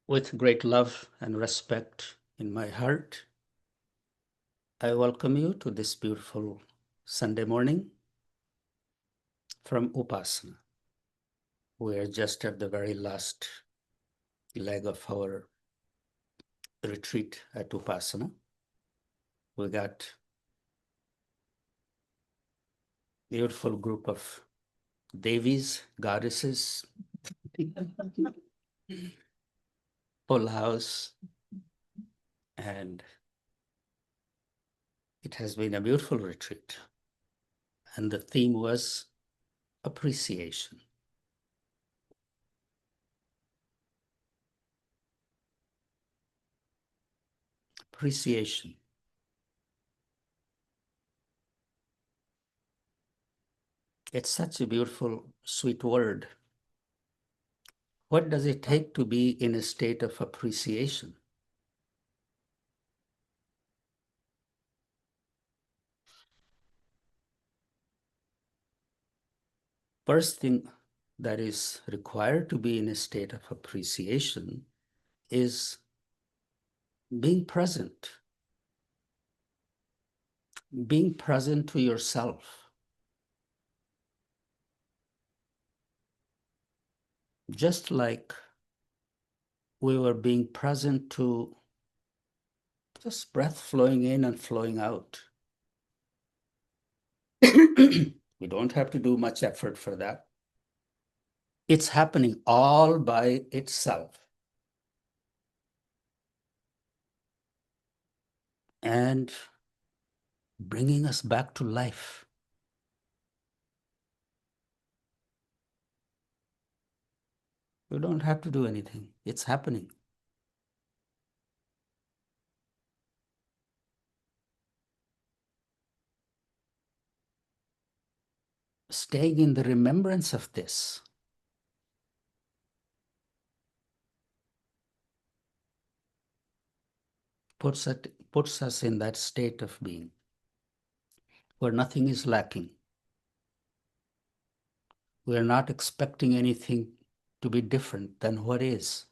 With great love and respect in my heart, I welcome you to this beautiful Sunday morning from Upasana. We are just at the very last leg of our retreat at Upasana. We got a beautiful group of Devis, goddesses, full house, and it has been a beautiful retreat. And the theme was appreciation. Appreciation. It's such a beautiful, sweet word. What does it take to be in a state of appreciation? First thing that is required to be in a state of appreciation is being present to yourself. Just like we were being present to just breath flowing in and flowing out. We don't have to do much effort for that. It's happening all by itself. And bringing us back to life. You don't have to do anything. It's happening. Staying in the remembrance of this puts us in that state of being where nothing is lacking. We are not expecting anything to be different than what is.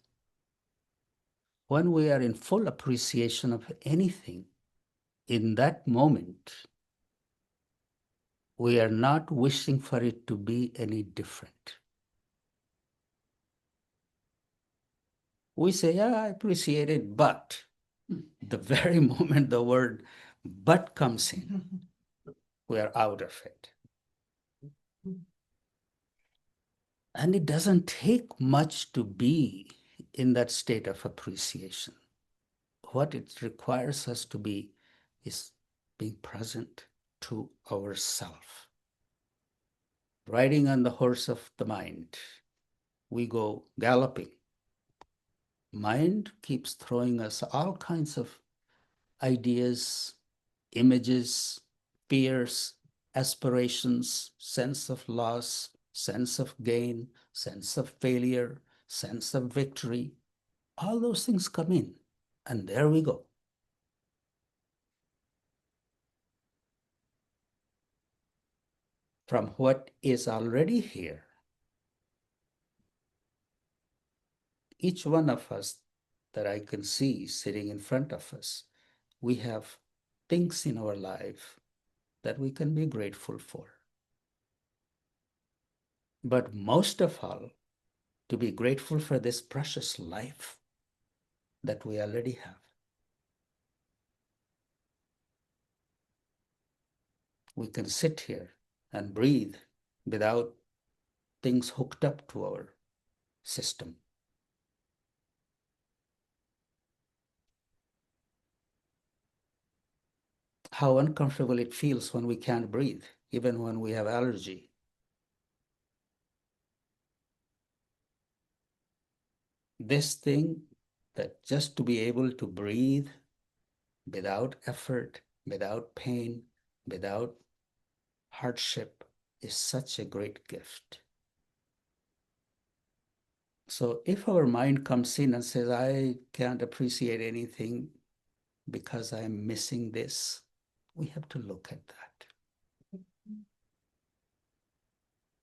When we are in full appreciation of anything, in that moment, we are not wishing for it to be any different. We say, yeah, I appreciate it, but the very moment the word but comes in, we are out of it. And it doesn't take much to be in that state of appreciation. What it requires us to be is being present to ourself. Riding on the horse of the mind, we go galloping. Mind keeps throwing us all kinds of ideas, images, fears, aspirations, sense of loss, sense of gain, sense of failure, sense of victory. All those things come in, and there we go. From what is already here, each one of us that I can see sitting in front of us, we have things in our life that we can be grateful for. But most of all, to be grateful for this precious life that we already have. We can sit here and breathe without things hooked up to our system. How uncomfortable it feels when we can't breathe, even when we have allergy. This thing that just to be able to breathe without effort, without pain, without hardship is such a great gift. So if our mind comes in and says, I can't appreciate anything because I'm missing this, we have to look at that.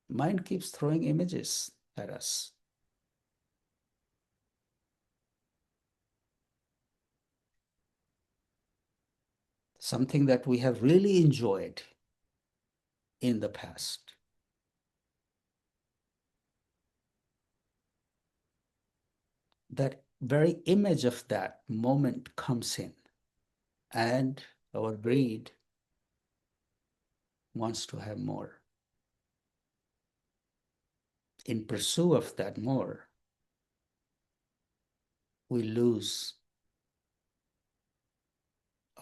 Mind keeps throwing images at us. something that we have really enjoyed in the past. That very image of that moment comes in, and our greed wants to have more. In pursuit of that more, we lose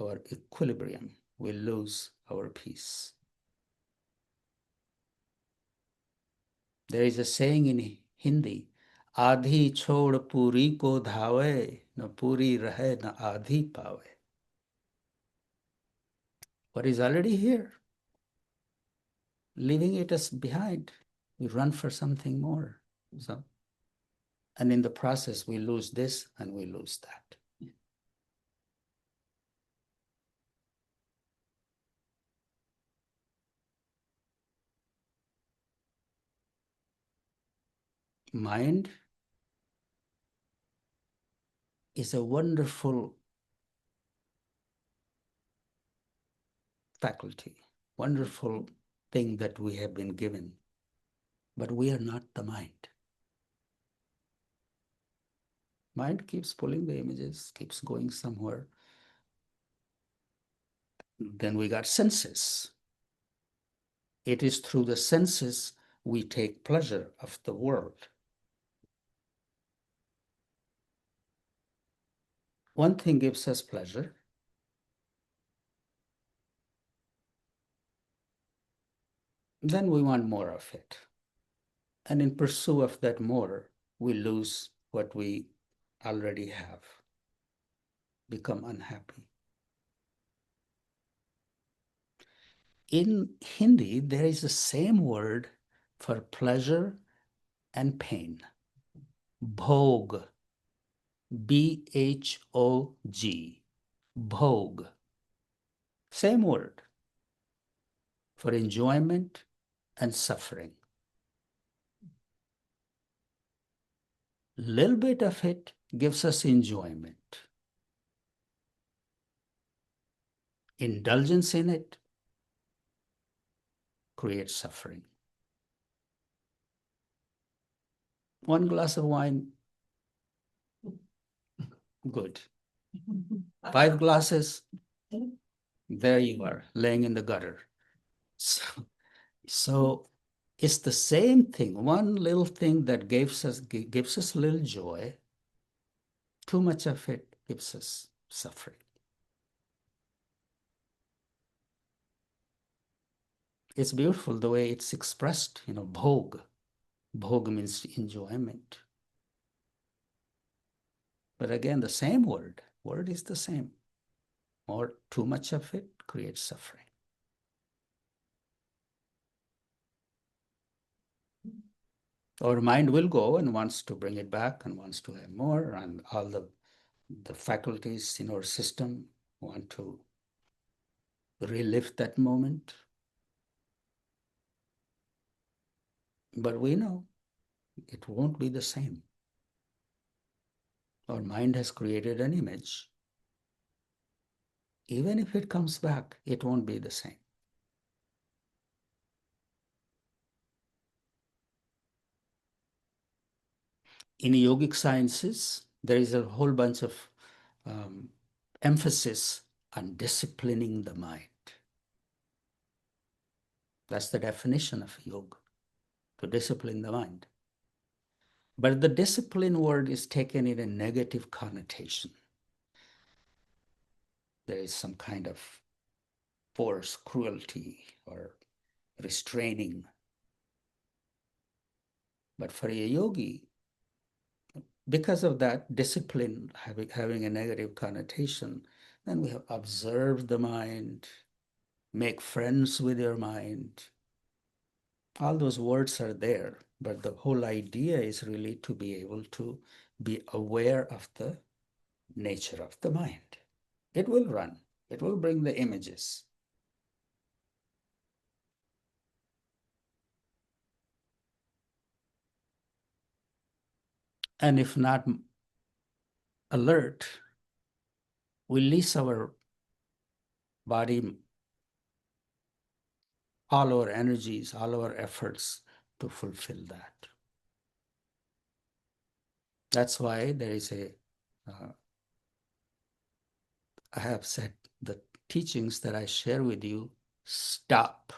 our equilibrium, we lose our peace. There is a saying in Hindi, आधी छोड़ पूरी को धावे, न पूरी रहे न आधी पावे. What is already here, leaving it as behind, we run for something more. So, and in the process, we lose this and we lose that. Mind is a wonderful faculty, wonderful thing that we have been given, but we are not the mind. Mind keeps pulling the images, keeps going somewhere. Then we got senses. It is through the senses we take pleasure of the world. One thing gives us pleasure. Then we want more of it. And in pursuit of that more, we lose what we already have, become unhappy. In Hindi, there is the same word for pleasure and pain. Bhog. B-H-O-G. Bhog. Same word for enjoyment and suffering. Little bit of it gives us enjoyment. Indulgence in it creates suffering. One glass of wine, good. 5 glasses, there you are, laying in the gutter. So it's the same thing. One little thing that gives us a little joy, too much of it gives us suffering. It's beautiful the way it's expressed, bhog. Bhog means enjoyment. But again, the same word is the same. Or too much of it creates suffering. Our mind will go and wants to bring it back and wants to have more, and all the faculties in our system want to relive that moment. But we know it won't be the same. Our mind has created an image. Even if it comes back, it won't be the same. In yogic sciences, there is a whole bunch of emphasis on disciplining the mind. That's the definition of yoga, to discipline the mind. But the discipline word is taken in a negative connotation. There is some kind of force, cruelty, or restraining. But for a yogi, because of that discipline having a negative connotation, then we have observed the mind, make friends with your mind. All those words are there, but the whole idea is really to be able to be aware of the nature of the mind. It will run, it will bring the images. And if not alert, we lose our body, all our energies, all our efforts to fulfill that. That's why there is I have said the teachings that I share with you, stop,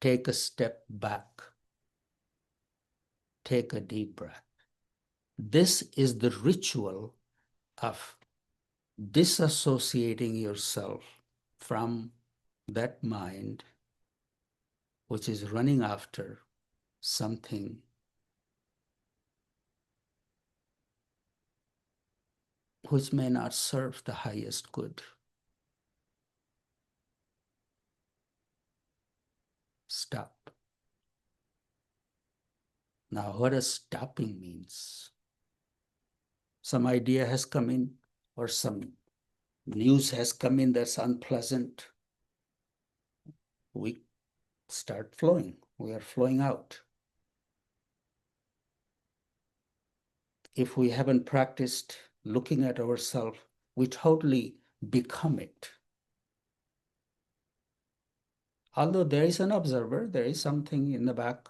take a step back, take a deep breath. This is the ritual of disassociating yourself from that mind which is running after something which may not serve the highest good. Stop. Now, what does stopping means? Some idea has come in, or some news has come in that's unpleasant. We start flowing. We are flowing out. If we haven't practiced looking at ourselves, we totally become it. Although there is an observer, there is something in the back,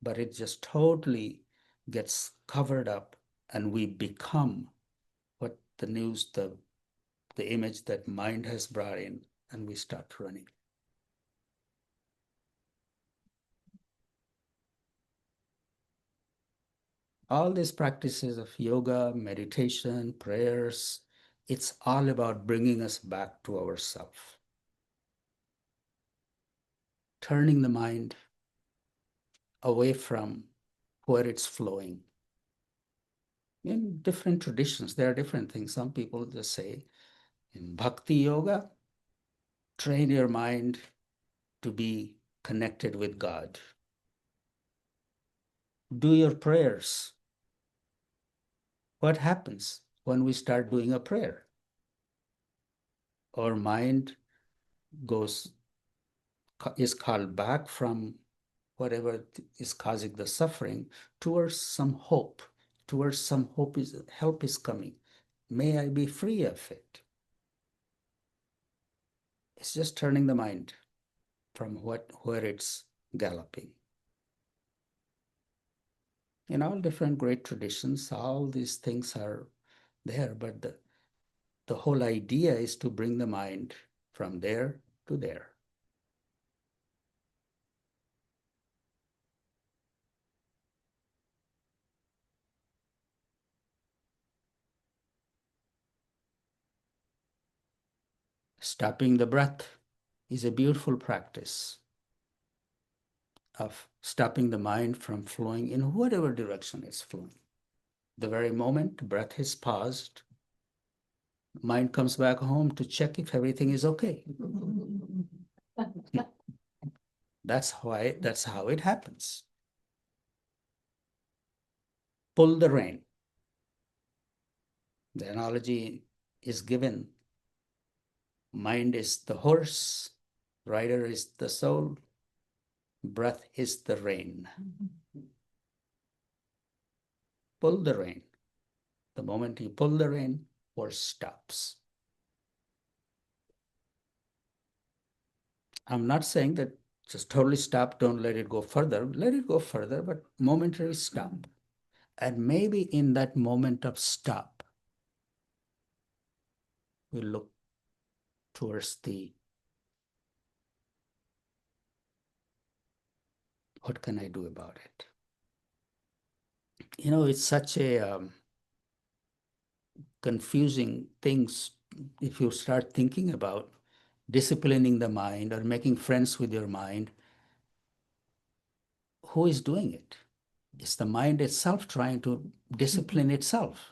but it just totally gets covered up and we become what the news, the image that mind has brought in, and we start running. All these practices of yoga, meditation, prayers, it's all about bringing us back to ourselves. Turning the mind away from where it's flowing. In different traditions, there are different things. Some people just say, in bhakti yoga, train your mind to be connected with God. Do your prayers. What happens when we start doing a prayer? Our mind is called back from whatever is causing the suffering towards some hope. Towards some hope is help is coming. May I be free of it. It's just turning the mind from where it's galloping. In all different great traditions, all these things are there, but the whole idea is to bring the mind from there to there. Stopping the breath is a beautiful practice of stopping the mind from flowing in whatever direction it's flowing. The very moment breath is paused, mind comes back home to check if everything is okay. That's how it happens. Pull the rein. The analogy is given. Mind is the horse, rider is the soul, breath is the rein. Pull the rein. The moment you pull the rein, horse stops. I'm not saying that just totally stop, don't let it go further. Let it go further, but momentary stop. And maybe in that moment of stop, we look towards what can I do about it? It's such a confusing things if you start thinking about disciplining the mind or making friends with your mind. Who is doing it? It's the mind itself trying to discipline itself.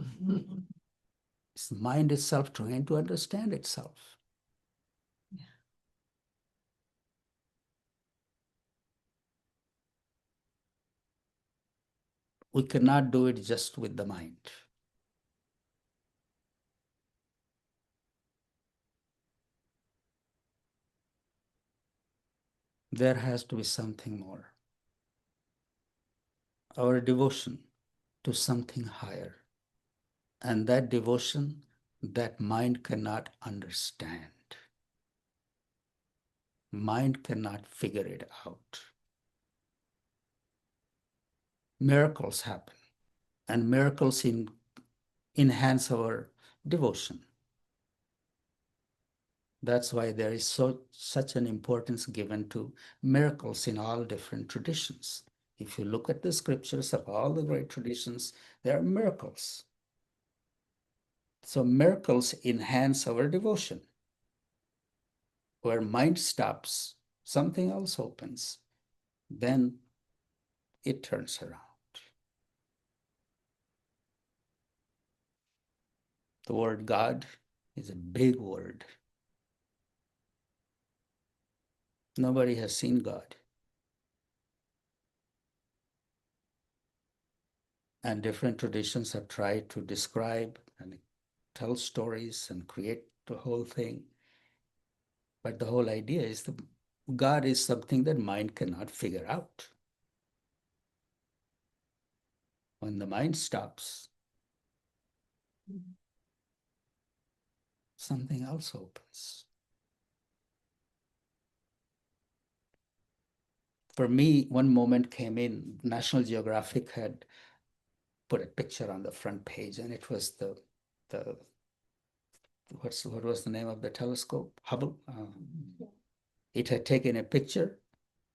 It's the mind itself trying to understand itself. We cannot do it just with the mind. There has to be something more. Our devotion to something higher. And that devotion that mind cannot understand. Mind cannot figure it out. Miracles happen, and miracles enhance our devotion. That's why there is such an importance given to miracles in all different traditions. If you look at the scriptures of all the great traditions, there are miracles. So miracles enhance our devotion. Where mind stops, something else opens. Then it turns around. The word God is a big word. Nobody has seen God. And different traditions have tried to describe and tell stories and create the whole thing. But the whole idea is that God is something that mind cannot figure out. When the mind stops, something else opens. For me, one moment came in, National Geographic had put a picture on the front page, and it was the what was the name of the telescope? Hubble. It had taken a picture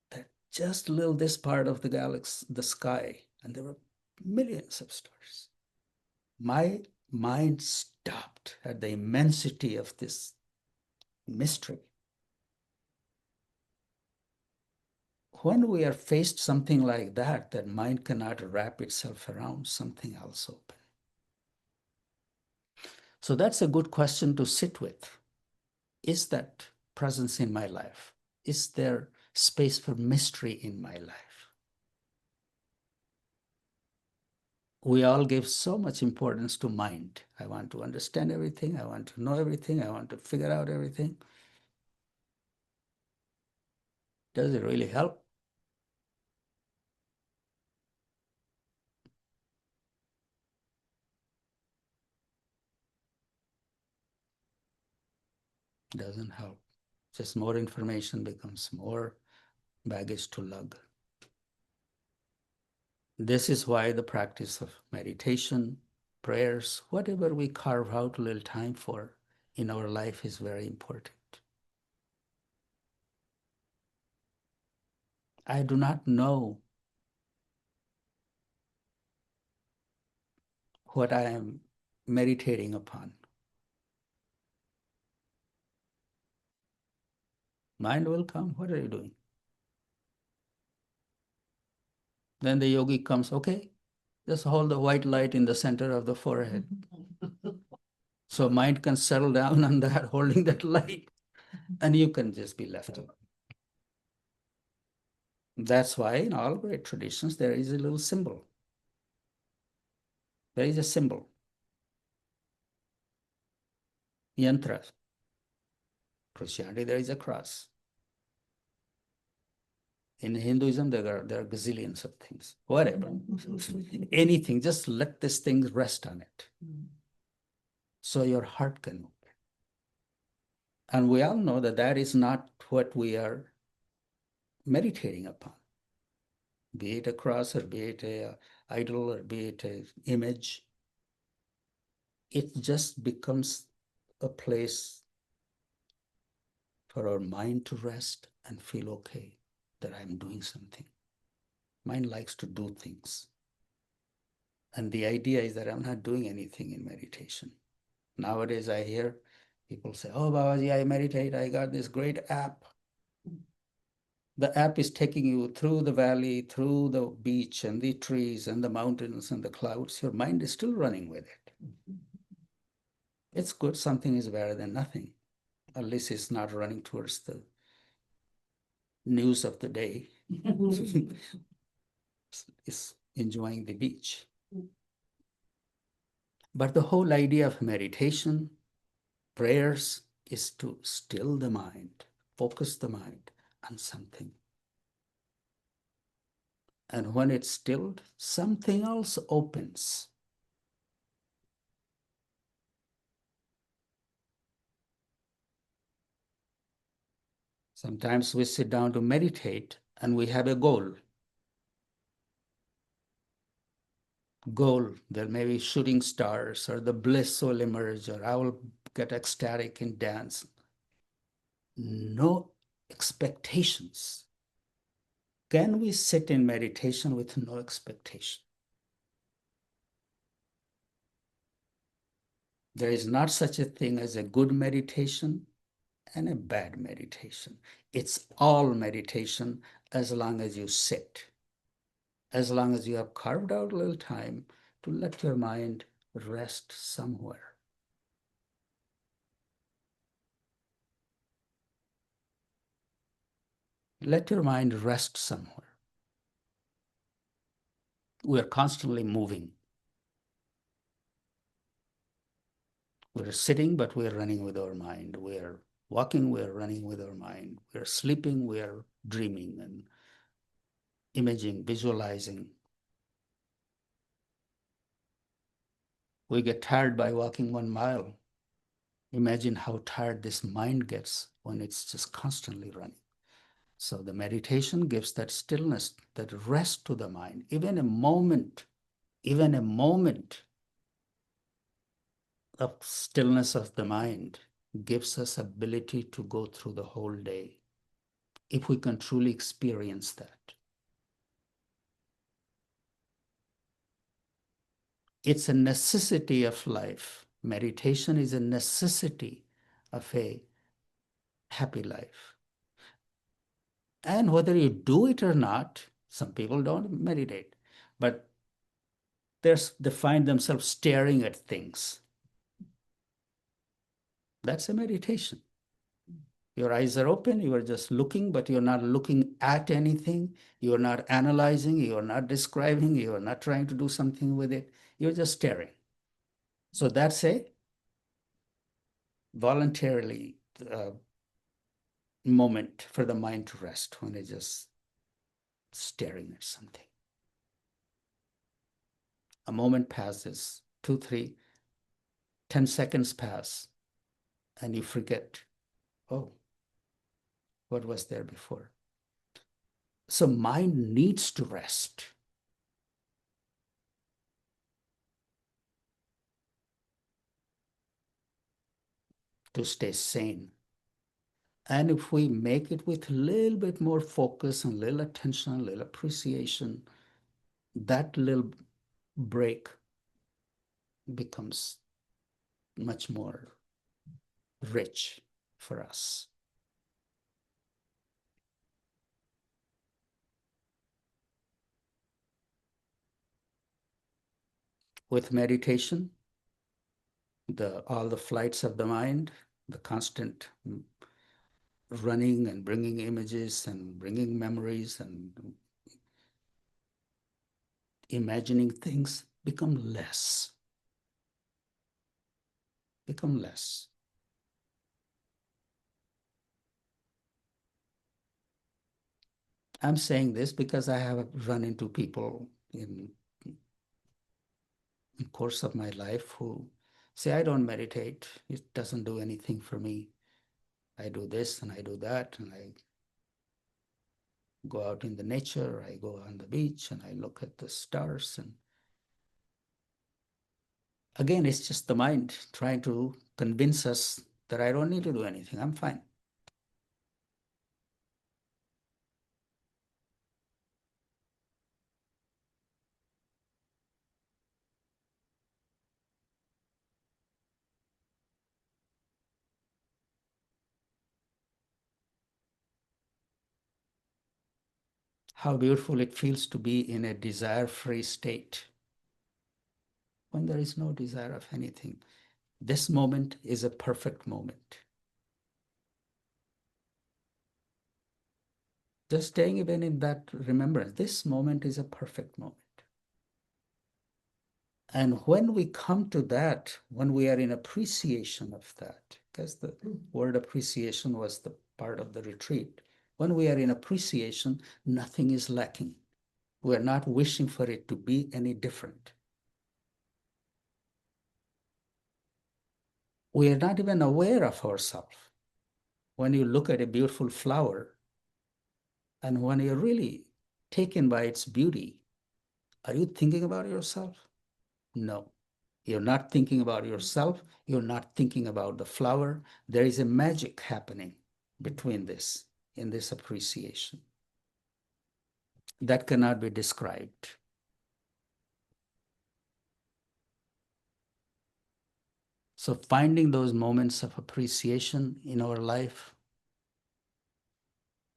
that just little this part of the galaxy, the sky, and there were millions of stars. My mind stopped at the immensity of this mystery. When we are faced something like that, that mind cannot wrap itself around, something else open. So that's a good question to sit with. Is that presence in my life? Is there space for mystery in my life? We all give so much importance to mind. I want to understand everything. I want to know everything. I want to figure out everything. Does it really help? Doesn't help. Just more information becomes more baggage to lug. This is why the practice of meditation, prayers, whatever we carve out a little time for in our life is very important. I do not know what I am meditating upon. Mind will come. What are you doing? Then the yogi comes, okay, just hold the white light in the center of the forehead. So mind can settle down on that, holding that light, and you can just be left alone. That's why in all great traditions, there is a little symbol. There is a symbol. Yantra. Christianity, there is a cross. In Hinduism, there are gazillions of things. Whatever. Anything, just let this thing rest on it. So your heart can open. And we all know that that is not what we are meditating upon. Be it a cross, or be it an idol, or be it an image. It just becomes a place for our mind to rest and feel okay that I'm doing something. Mind likes to do things. And the idea is that I'm not doing anything in meditation. Nowadays, I hear people say, oh, Babaji, I meditate. I got this great app. The app is taking you through the valley, through the beach and the trees and the mountains and the clouds. Your mind is still running with it. It's good. Something is better than nothing. At least it's not running towards the news of the day. It's enjoying the beach. But the whole idea of meditation, prayers, is to still the mind, focus the mind on something. And when it's stilled, something else opens. Sometimes we sit down to meditate and we have a goal. There may be shooting stars, or the bliss will emerge, or I will get ecstatic in dance. No expectations. Can we sit in meditation with no expectation? There is not such a thing as a good meditation and a bad meditation. It's all meditation as long as you sit, as long as you have carved out a little time to let your mind rest somewhere. Let your mind rest somewhere. We're constantly moving. We're sitting, but we're running with our mind. We're walking, we're running with our mind. We're sleeping, we're dreaming and imaging, visualizing. We get tired by walking 1 mile. Imagine how tired this mind gets when it's just constantly running. So the meditation gives that stillness, that rest to the mind. Even a moment of stillness of the mind gives us ability to go through the whole day, if we can truly experience that. It's a necessity of life. Meditation is a necessity of a happy life. And whether you do it or not, some people don't meditate, but they find themselves staring at things. That's a meditation. Your eyes are open, you are just looking, but you're not looking at anything. You're not analyzing, you're not describing, you're not trying to do something with it. You're just staring. So that's a voluntarily moment for the mind to rest when it's just staring at something. A moment passes, 2, 3, 10 seconds pass, and you forget, oh, what was there before? So mind needs to rest. To stay sane. And if we make it with a little bit more focus and little attention, a little appreciation, that little break becomes much more rich for us. With meditation, all the flights of the mind, the constant running and bringing images and bringing memories and imagining things become less. I'm saying this because I have run into people in course of my life who say, I don't meditate. It doesn't do anything for me. I do this and I do that, and I go out in the nature, I go on the beach and I look at the stars. And again, it's just the mind trying to convince us that I don't need to do anything. I'm fine. How beautiful it feels to be in a desire-free state when there is no desire of anything. This moment is a perfect moment. Just staying even in that remembrance, this moment is a perfect moment. And when we come to that, when we are in appreciation of that, because the word appreciation was the part of the retreat, when we are in appreciation, nothing is lacking. We're not wishing for it to be any different. We are not even aware of ourselves. When you look at a beautiful flower, and when you're really taken by its beauty, are you thinking about yourself? No. You're not thinking about yourself. You're not thinking about the flower. There is a magic happening between this, in this appreciation, that cannot be described. So finding those moments of appreciation in our life,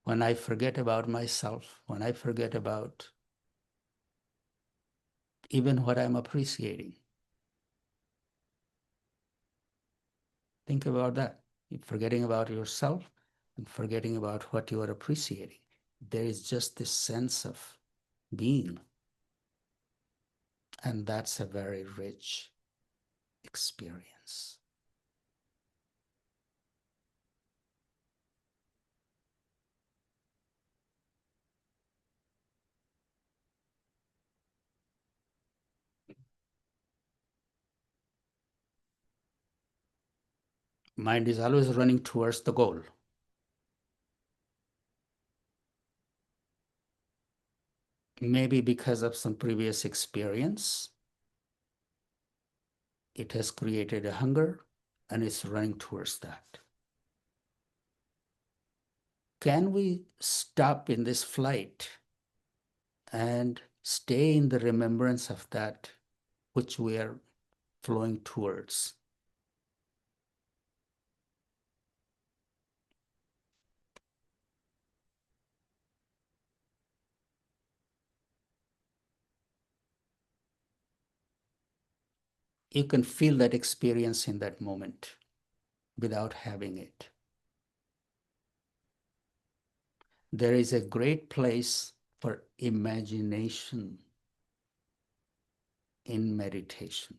when I forget about myself, when I forget about even what I'm appreciating. Think about that. You're forgetting about yourself and forgetting about what you are appreciating. There is just this sense of being. And that's a very rich experience. Mind is always running towards the goal. Maybe because of some previous experience, it has created a hunger and it's running towards that. Can we stop in this flight and stay in the remembrance of that which we are flowing towards? You can feel that experience in that moment without having it. There is a great place for imagination in meditation.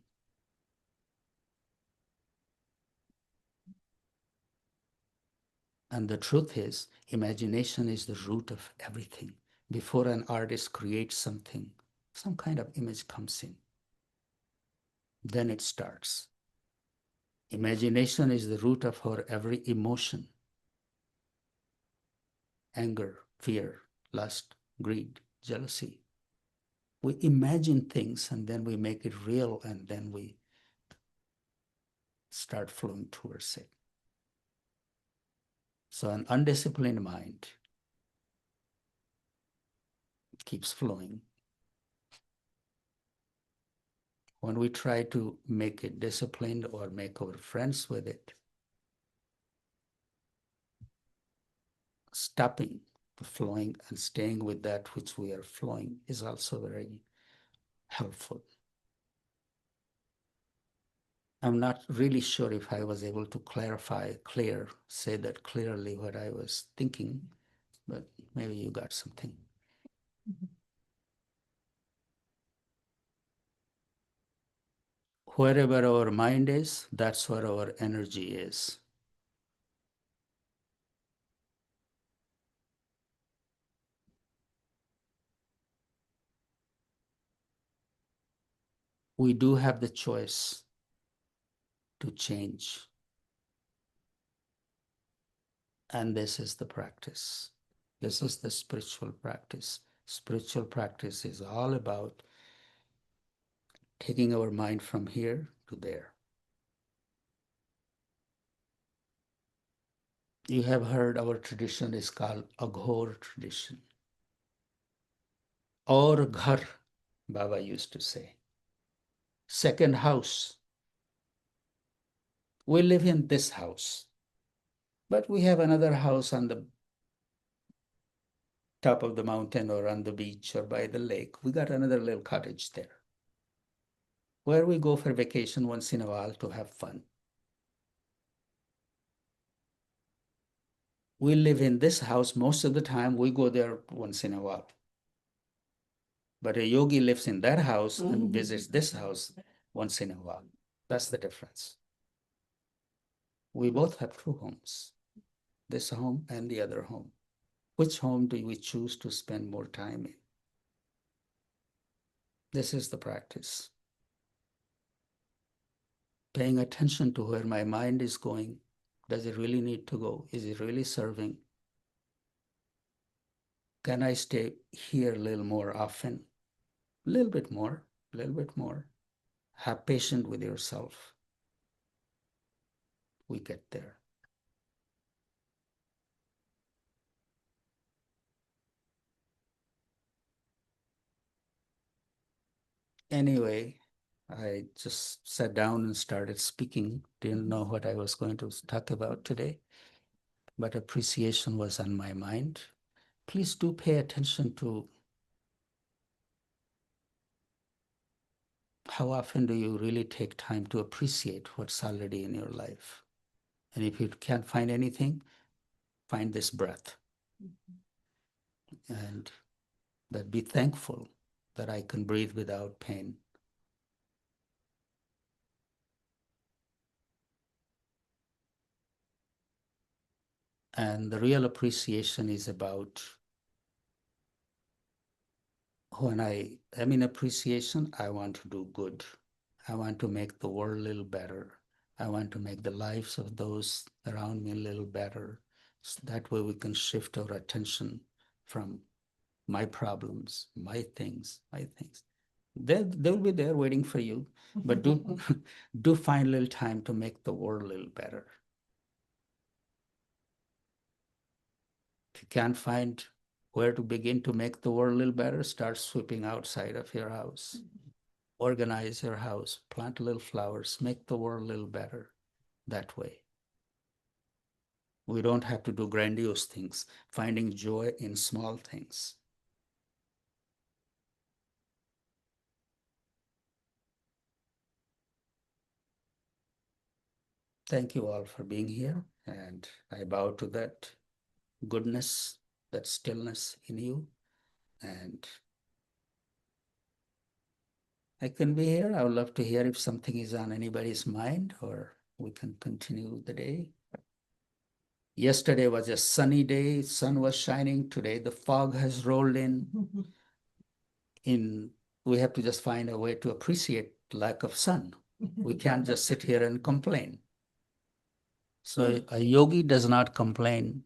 And the truth is, imagination is the root of everything. Before an artist creates something, some kind of image comes in. Then it starts. Imagination is the root of our every emotion. Anger, fear, lust, greed, jealousy. We imagine things and then we make it real and then we start flowing towards it. So an undisciplined mind keeps flowing. When we try to make it disciplined or make our friends with it, stopping the flowing and staying with that which we are flowing is also very helpful. I'm not really sure if I was able to say that clearly what I was thinking, but maybe you got something. Wherever our mind is, that's where our energy is. We do have the choice to change. And this is the practice. This is the spiritual practice. Spiritual practice is all about taking our mind from here to there. You have heard our tradition is called Aghor tradition. Or ghar, Baba used to say. Second house. We live in this house, but we have another house on the top of the mountain or on the beach or by the lake. We got another little cottage there where we go for vacation once in a while to have fun. We live in this house most of the time. We go there once in a while. But a yogi lives in that house and visits this house once in a while. That's the difference. We both have two homes, this home and the other home. Which home do we choose to spend more time in? This is the practice. Paying attention to where my mind is going Does it really need to go? Is it really serving? Can I stay here a little more often? A little bit more, a little bit more. Have patience with yourself. We get there. Anyway, I just sat down and started speaking. Didn't know what I was going to talk about today, but appreciation was on my mind. Please do pay attention to how often do you really take time to appreciate what's already in your life. And if you can't find anything, find this breath. And that be thankful that I can breathe without pain. And the real appreciation is about when I am in appreciation, I want to do good. I want to make the world a little better. I want to make the lives of those around me a little better. So that way we can shift our attention from my problems, my things, my things. They'll be there waiting for you, but do, do find a little time to make the world a little better. If you can't find where to begin to make the world a little better, start sweeping outside of your house. Organize your house, plant little flowers, make the world a little better that way. We don't have to do grandiose things, finding joy in small things. Thank you all for being here, and I bow to that goodness, that stillness in you, and I can be here. I would love to hear if something is on anybody's mind, or we can continue the day. Yesterday was a sunny day, sun was shining. Today the fog has rolled in. We have to just find a way to appreciate lack of sun. We can't just sit here and complain. So a yogi does not complain.